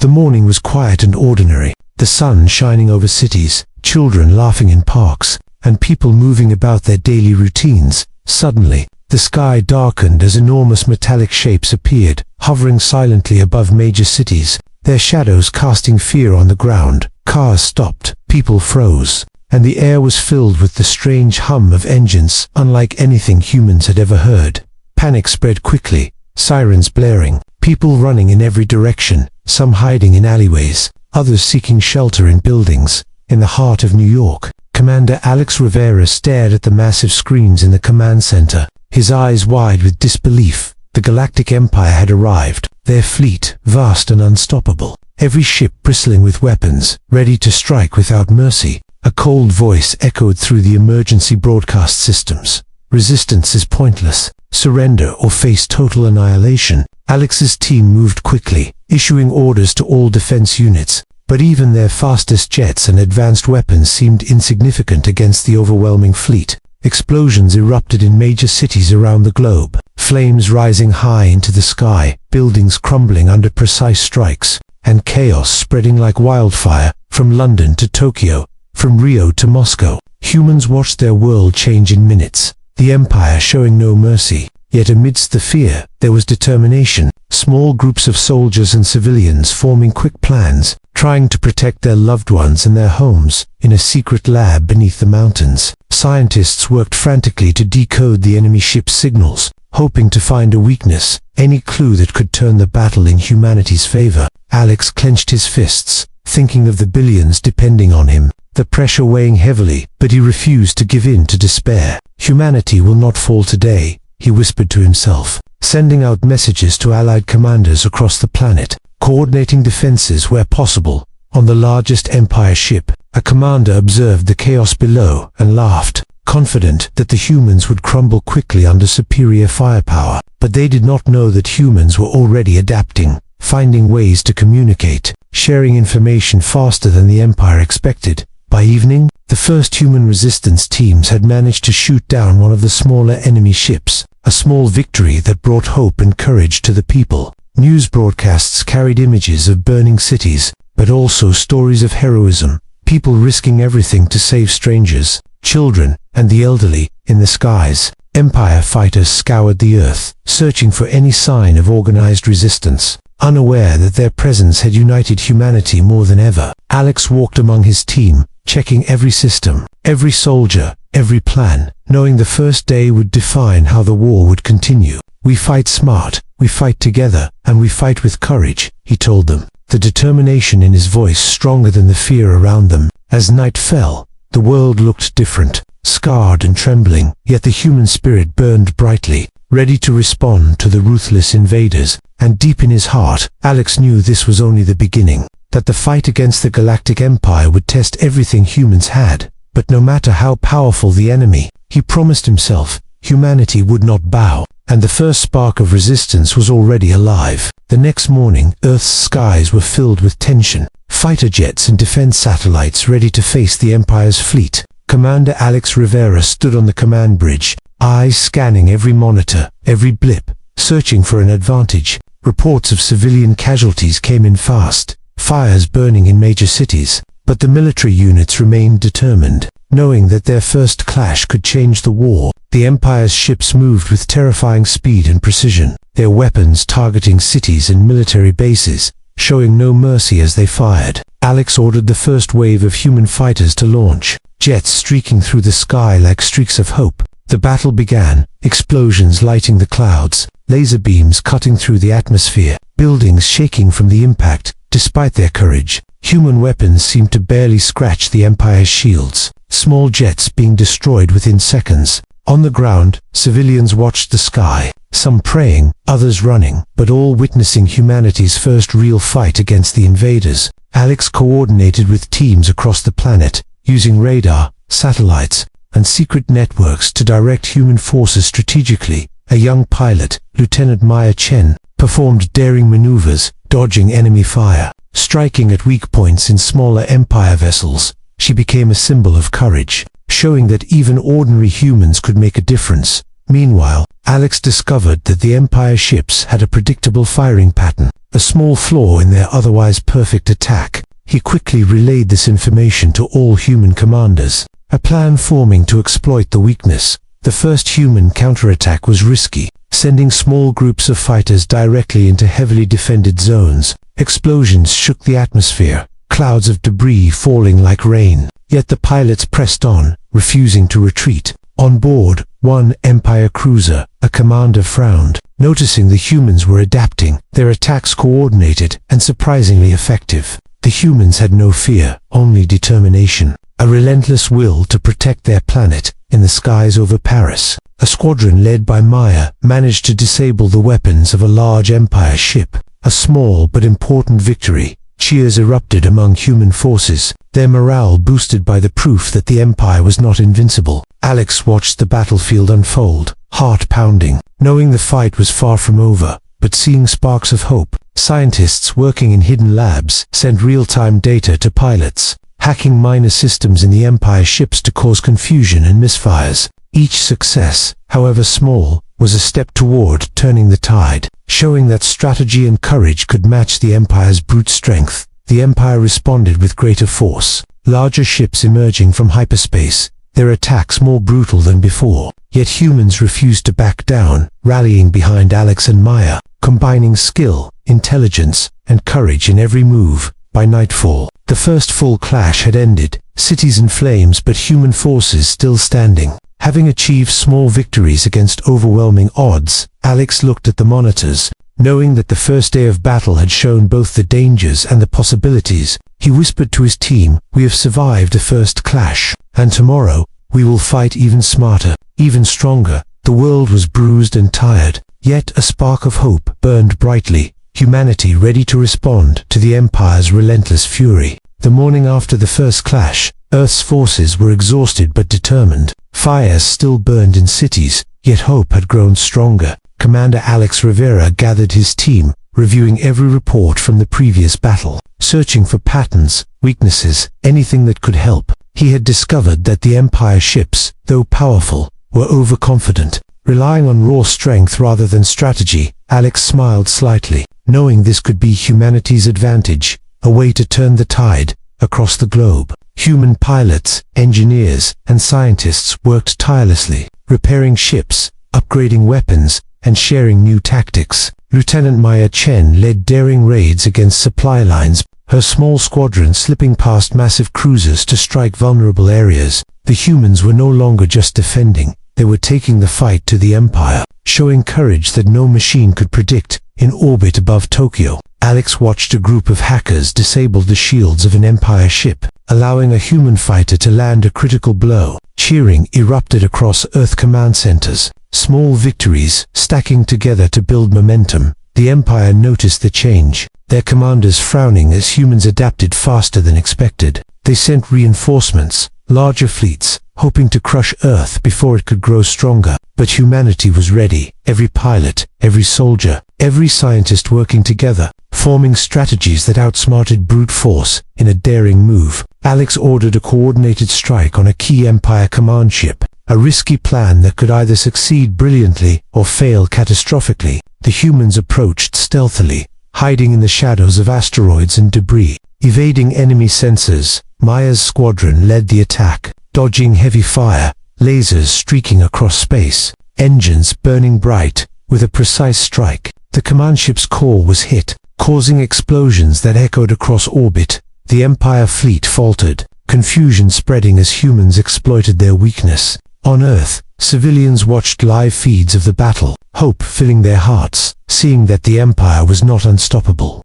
The morning was quiet and ordinary, the sun shining over cities, children laughing in parks, and people moving about their daily routines. Suddenly, the sky darkened as enormous metallic shapes appeared, hovering silently above major cities, their shadows casting fear on the ground. Cars stopped, people froze, and the air was filled with the strange hum of engines unlike anything humans had ever heard. Panic spread quickly, sirens blaring, people running in every direction, some hiding in alleyways, others seeking shelter in buildings. In the heart of New York, Commander Alex Rivera stared at the massive screens in the command center, his eyes wide with disbelief. The Galactic Empire had arrived, their fleet vast and unstoppable, every ship bristling with weapons, ready to strike without mercy. A cold voice echoed through the emergency broadcast systems. Resistance is pointless. Surrender or face total annihilation. Alex's team moved quickly, issuing orders to all defense units, but even their fastest jets and advanced weapons seemed insignificant against the overwhelming fleet. Explosions erupted in major cities around the globe, flames rising high into the sky, buildings crumbling under precise strikes, and chaos spreading like wildfire from London to Tokyo, from Rio to Moscow. Humans watched their world change in minutes, the Empire showing no mercy. Yet amidst the fear, there was determination. Small groups of soldiers and civilians forming quick plans, trying to protect their loved ones and their homes. In a secret lab beneath the mountains, scientists worked frantically to decode the enemy ship's signals, hoping to find a weakness, any clue that could turn the battle in humanity's favor. Alex clenched his fists, thinking of the billions depending on him, the pressure weighing heavily, but he refused to give in to despair. Humanity will not fall today, he whispered to himself, sending out messages to allied commanders across the planet, coordinating defenses where possible. On the largest Empire ship, a commander observed the chaos below and laughed, confident that the humans would crumble quickly under superior firepower. But they did not know that humans were already adapting, finding ways to communicate, sharing information faster than the Empire expected. By evening, the first human resistance teams had managed to shoot down one of the smaller enemy ships, a small victory that brought hope and courage to the people. News broadcasts carried images of burning cities, but also stories of heroism, people risking everything to save strangers, children, and the elderly. In the skies, Empire fighters scoured the earth, searching for any sign of organized resistance, unaware that their presence had united humanity more than ever. Alex walked among his team, checking every system, every soldier, every plan, knowing the first day would define how the war would continue. "We fight smart, we fight together, and we fight with courage," he told them, the determination in his voice stronger than the fear around them. As night fell, the world looked different, scarred and trembling, yet the human spirit burned brightly, ready to respond to the ruthless invaders. And deep in his heart, Alex knew this was only the beginning, that the fight against the Galactic Empire would test everything humans had. But no matter how powerful the enemy, he promised himself, humanity would not bow, and the first spark of resistance was already alive. The next morning, Earth's skies were filled with tension, fighter jets and defense satellites ready to face the Empire's fleet. Commander Alex Rivera stood on the command bridge, eyes scanning every monitor, every blip, searching for an advantage. Reports of civilian casualties came in fast, fires burning in major cities, but the military units remained determined, knowing that their first clash could change the war. The Empire's ships moved with terrifying speed and precision, their weapons targeting cities and military bases, showing no mercy as they fired. Alex ordered the first wave of human fighters to launch, jets streaking through the sky like streaks of hope. The battle began, explosions lighting the clouds, laser beams cutting through the atmosphere, buildings shaking from the impact. Despite their courage, human weapons seemed to barely scratch the Empire's shields, small jets being destroyed within seconds. On the ground, civilians watched the sky, some praying, others running, but all witnessing humanity's first real fight against the invaders. Alex coordinated with teams across the planet, using radar, satellites, and secret networks to direct human forces strategically. A young pilot, Lieutenant Maya Chen, performed daring maneuvers, dodging enemy fire, striking at weak points in smaller Empire vessels. She became a symbol of courage, showing that even ordinary humans could make a difference. Meanwhile, Alex discovered that the Empire ships had a predictable firing pattern, a small flaw in their otherwise perfect attack. He quickly relayed this information to all human commanders, a plan forming to exploit the weakness. The first human counterattack was risky, sending small groups of fighters directly into heavily defended zones. Explosions shook the atmosphere, clouds of debris falling like rain. Yet the pilots pressed on, refusing to retreat. On board one Empire cruiser, a commander frowned, noticing the humans were adapting, their attacks coordinated and surprisingly effective. The humans had no fear, only determination, a relentless will to protect their planet. In the skies over Paris, a squadron led by Maya managed to disable the weapons of a large Empire ship. A small but important victory. Cheers erupted among human forces, their morale boosted by the proof that the Empire was not invincible. Alex watched the battlefield unfold, heart pounding, knowing the fight was far from over, but seeing sparks of hope. Scientists working in hidden labs sent real-time data to pilots, hacking minor systems in the Empire ships to cause confusion and misfires. Each success, however small, was a step toward turning the tide, showing that strategy and courage could match the Empire's brute strength. The Empire responded with greater force, larger ships emerging from hyperspace, their attacks more brutal than before. Yet humans refused to back down, rallying behind Alex and Maya, combining skill, intelligence, and courage in every move. By nightfall, the first full clash had ended, cities in flames but human forces still standing. Having achieved small victories against overwhelming odds, Alex looked at the monitors. Knowing that the first day of battle had shown both the dangers and the possibilities, he whispered to his team, "We have survived the first clash, and tomorrow, we will fight even smarter, even stronger." The world was bruised and tired, yet a spark of hope burned brightly, humanity ready to respond to the Empire's relentless fury. The morning after the first clash, Earth's forces were exhausted but determined. Fires still burned in cities, yet hope had grown stronger. Commander Alex Rivera gathered his team, reviewing every report from the previous battle, searching for patterns, weaknesses, anything that could help. He had discovered that the Empire ships, though powerful, were overconfident, relying on raw strength rather than strategy. Alex smiled slightly, knowing this could be humanity's advantage, a way to turn the tide across the globe. Human pilots, engineers, and scientists worked tirelessly, repairing ships, upgrading weapons, and sharing new tactics. Lieutenant Maya Chen led daring raids against supply lines, her small squadron slipping past massive cruisers to strike vulnerable areas. The humans were no longer just defending, they were taking the fight to the Empire, showing courage that no machine could predict. In orbit above Tokyo, Alex watched a group of hackers disable the shields of an Empire ship, allowing a human fighter to land a critical blow. Cheering erupted across Earth command centers, small victories stacking together to build momentum. The Empire noticed the change, their commanders frowning as humans adapted faster than expected. They sent reinforcements, larger fleets, hoping to crush Earth before it could grow stronger. But humanity was ready, every pilot, every soldier, every scientist working together, forming strategies that outsmarted brute force. In a daring move, Alex ordered a coordinated strike on a key Empire command ship, a risky plan that could either succeed brilliantly or fail catastrophically. The humans approached stealthily, hiding in the shadows of asteroids and debris, evading enemy sensors. Maya's squadron led the attack, dodging heavy fire, lasers streaking across space, engines burning bright. With a precise strike, the command ship's core was hit, causing explosions that echoed across orbit. The Empire fleet faltered, confusion spreading as humans exploited their weakness. On Earth, civilians watched live feeds of the battle, hope filling their hearts, seeing that the Empire was not unstoppable.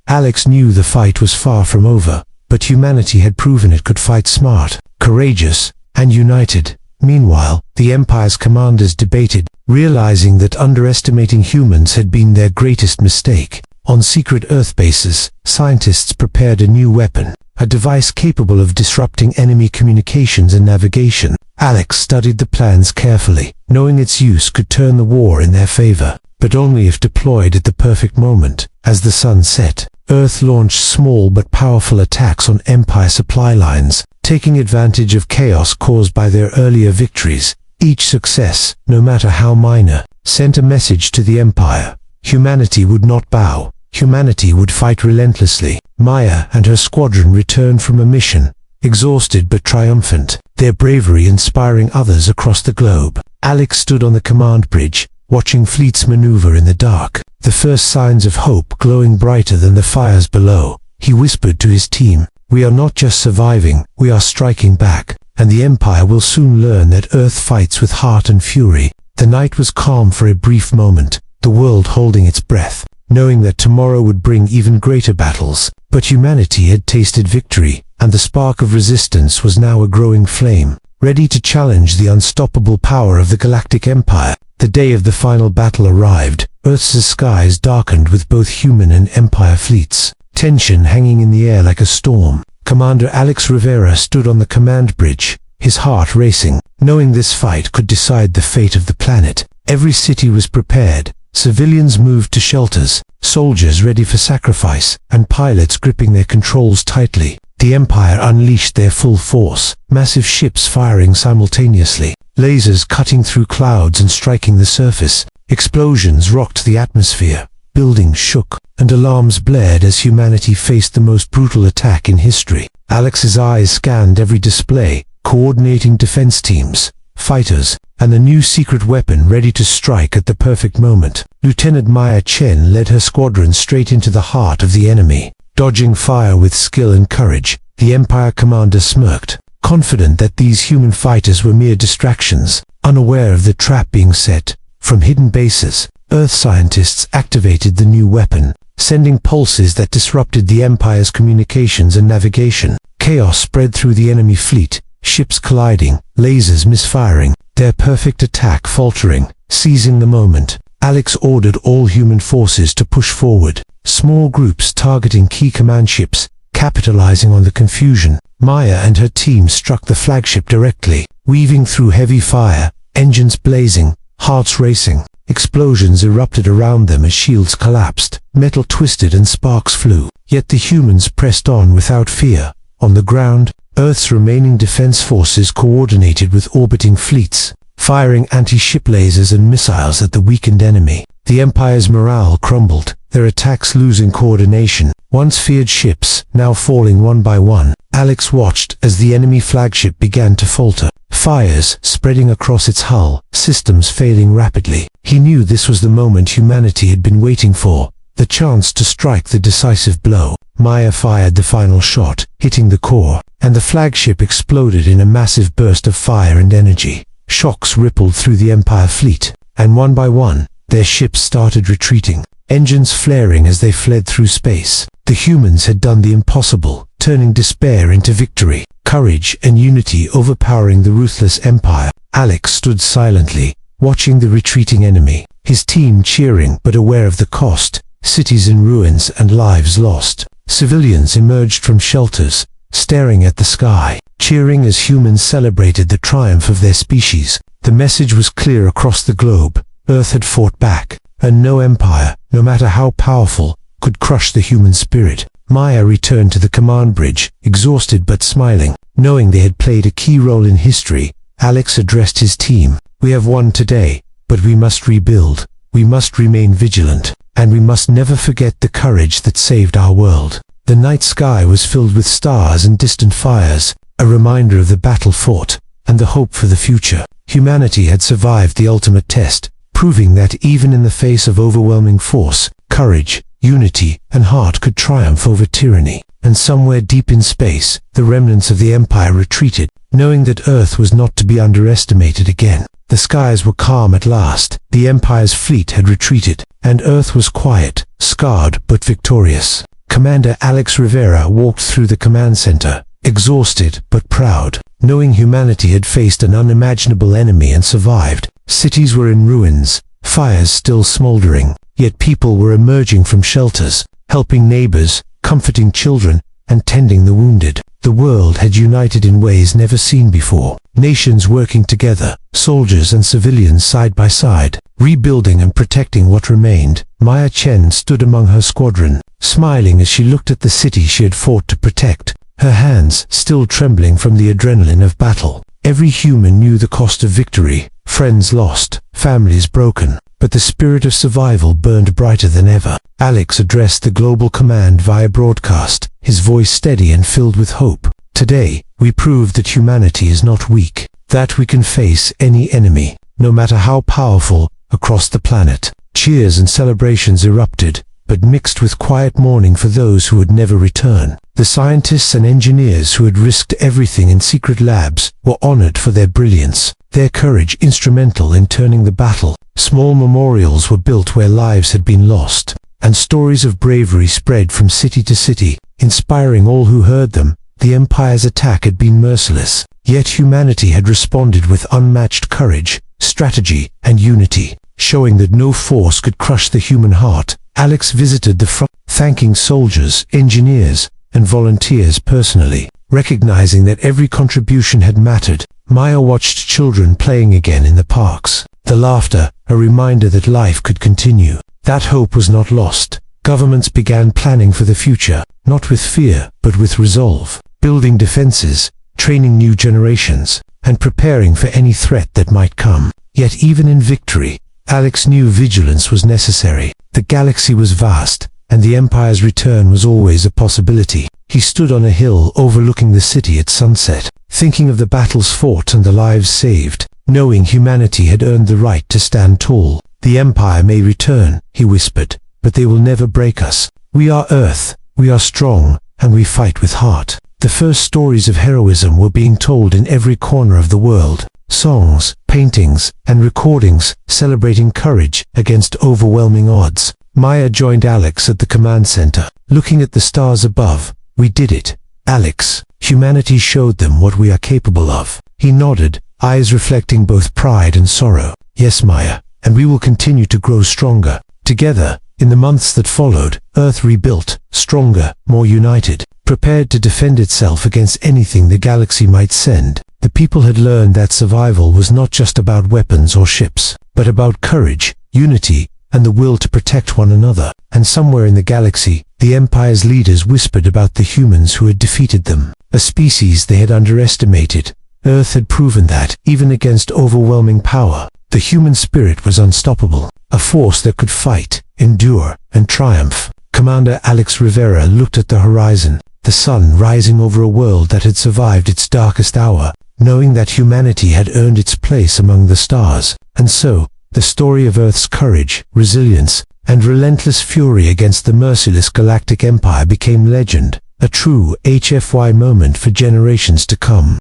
Alex knew the fight was far from over, but humanity had proven it could fight smart, courageous, and united. Meanwhile, the Empire's commanders debated, realizing that underestimating humans had been their greatest mistake. On secret Earth bases, scientists prepared a new weapon, a device capable of disrupting enemy communications and navigation. Alex studied the plans carefully, knowing its use could turn the war in their favor, but only if deployed at the perfect moment. As the sun set, Earth launched small but powerful attacks on Empire supply lines, taking advantage of chaos caused by their earlier victories. Each success, no matter how minor, sent a message to the Empire. Humanity would not bow. Humanity would fight relentlessly. Maya and her squadron returned from a mission, exhausted but triumphant, their bravery inspiring others across the globe. Alex stood on the command bridge, watching fleets maneuver in the dark, the first signs of hope glowing brighter than the fires below. He whispered to his team, "We are not just surviving, we are striking back, and the Empire will soon learn that Earth fights with heart and fury." The night was calm for a brief moment, the world holding its breath, knowing that tomorrow would bring even greater battles. But humanity had tasted victory, and the spark of resistance was now a growing flame, ready to challenge the unstoppable power of the Galactic Empire. The day of the final battle arrived. Earth's skies darkened with both human and Empire fleets, tension hanging in the air like a storm. Commander Alex Rivera stood on the command bridge, his heart racing, knowing this fight could decide the fate of the planet. Every city was prepared, civilians moved to shelters, soldiers ready for sacrifice, and pilots gripping their controls tightly. The Empire unleashed their full force, massive ships firing simultaneously, lasers cutting through clouds and striking the surface. Explosions rocked the atmosphere, buildings shook, and alarms blared as humanity faced the most brutal attack in history. Alex's eyes scanned every display, coordinating defense teams, fighters, and a new secret weapon ready to strike at the perfect moment. Lieutenant Maya Chen led her squadron straight into the heart of the enemy. Dodging fire with skill and courage, the Empire commander smirked, confident that these human fighters were mere distractions, unaware of the trap being set. From hidden bases, Earth scientists activated the new weapon, sending pulses that disrupted the Empire's communications and navigation. Chaos spread through the enemy fleet, ships colliding, lasers misfiring, their perfect attack faltering. Seizing the moment, Alex ordered all human forces to push forward, small groups targeting key command ships, capitalizing on the confusion. Maya and her team struck the flagship directly, weaving through heavy fire, engines blazing, hearts racing. Explosions erupted around them as shields collapsed, metal twisted and sparks flew. Yet the humans pressed on without fear. On the ground, Earth's remaining defense forces coordinated with orbiting fleets, firing anti-ship lasers and missiles at the weakened enemy. The Empire's morale crumbled, their attacks losing coordination. Once feared ships, now falling one by one. Alex watched as the enemy flagship began to falter, fires spreading across its hull, systems failing rapidly. He knew this was the moment humanity had been waiting for, the chance to strike the decisive blow. Maya fired the final shot, hitting the core, and the flagship exploded in a massive burst of fire and energy. Shocks rippled through the Empire fleet, and one by one, their ships started retreating, engines flaring as they fled through space. The humans had done the impossible, turning despair into victory, courage and unity overpowering the ruthless Empire. Alex stood silently, watching the retreating enemy, his team cheering but aware of the cost, cities in ruins and lives lost. Civilians emerged from shelters, staring at the sky, cheering as humans celebrated the triumph of their species. The message was clear across the globe: Earth had fought back, and no empire, no matter how powerful, could crush the human spirit. Maya returned to the command bridge, exhausted but smiling, knowing they had played a key role in history. Alex addressed his team. "We have won today, but we must rebuild. We must remain vigilant, and we must never forget the courage that saved our world." The night sky was filled with stars and distant fires, a reminder of the battle fought, and the hope for the future. Humanity had survived the ultimate test, proving that even in the face of overwhelming force, courage, unity, and heart could triumph over tyranny. And somewhere deep in space, the remnants of the Empire retreated, knowing that Earth was not to be underestimated again. The skies were calm at last, the Empire's fleet had retreated, and Earth was quiet, scarred but victorious. Commander Alex Rivera walked through the command center, exhausted but proud, knowing humanity had faced an unimaginable enemy and survived. Cities were in ruins, fires still smoldering, yet people were emerging from shelters, helping neighbors, comforting children, and tending the wounded. The world had united in ways never seen before. Nations working together, soldiers and civilians side by side, rebuilding and protecting what remained. Maya Chen stood among her squadron, smiling as she looked at the city she had fought to protect, her hands still trembling from the adrenaline of battle. Every human knew the cost of victory, friends lost, families broken, but the spirit of survival burned brighter than ever. Alex addressed the global command via broadcast, his voice steady and filled with hope. Today, we proved that humanity is not weak, that we can face any enemy, no matter how powerful, across the planet. Cheers and celebrations erupted, but mixed with quiet mourning for those who would never return. The scientists and engineers who had risked everything in secret labs were honored for their brilliance, their courage instrumental in turning the battle. Small memorials were built where lives had been lost, and stories of bravery spread from city to city, inspiring all who heard them. The Empire's attack had been merciless, yet humanity had responded with unmatched courage, strategy, and unity, showing that no force could crush the human heart. Alex visited the front, thanking soldiers, engineers, and volunteers personally, recognizing that every contribution had mattered. Maya watched children playing again in the parks, the laughter, a reminder that life could continue. That hope was not lost. Governments began planning for the future, not with fear, but with resolve, building defenses, training new generations, and preparing for any threat that might come. Yet even in victory, Alex knew vigilance was necessary. The galaxy was vast, and the Empire's return was always a possibility. He stood on a hill overlooking the city at sunset, thinking of the battles fought and the lives saved, knowing humanity had earned the right to stand tall. The Empire may return, he whispered, but they will never break us. We are Earth, we are strong, and we fight with heart. The first stories of heroism were being told in every corner of the world. Songs, paintings, and recordings celebrating courage against overwhelming odds. Maya joined Alex at the command center, looking at the stars above. We did it, Alex. Humanity showed them what we are capable of. He nodded, eyes reflecting both pride and sorrow. Yes, Maya, and we will continue to grow stronger. Together, in the months that followed, Earth rebuilt, stronger, more united, prepared to defend itself against anything the galaxy might send. The people had learned that survival was not just about weapons or ships, but about courage, unity, and the will to protect one another. And somewhere in the galaxy, the Empire's leaders whispered about the humans who had defeated them, a species they had underestimated. Earth had proven that, even against overwhelming power, the human spirit was unstoppable, a force that could fight, endure, and triumph. Commander Alex Rivera looked at the horizon, the sun rising over a world that had survived its darkest hour, knowing that humanity had earned its place among the stars. And so, the story of Earth's courage, resilience, and relentless fury against the merciless Galactic Empire became legend, a true HFY moment for generations to come.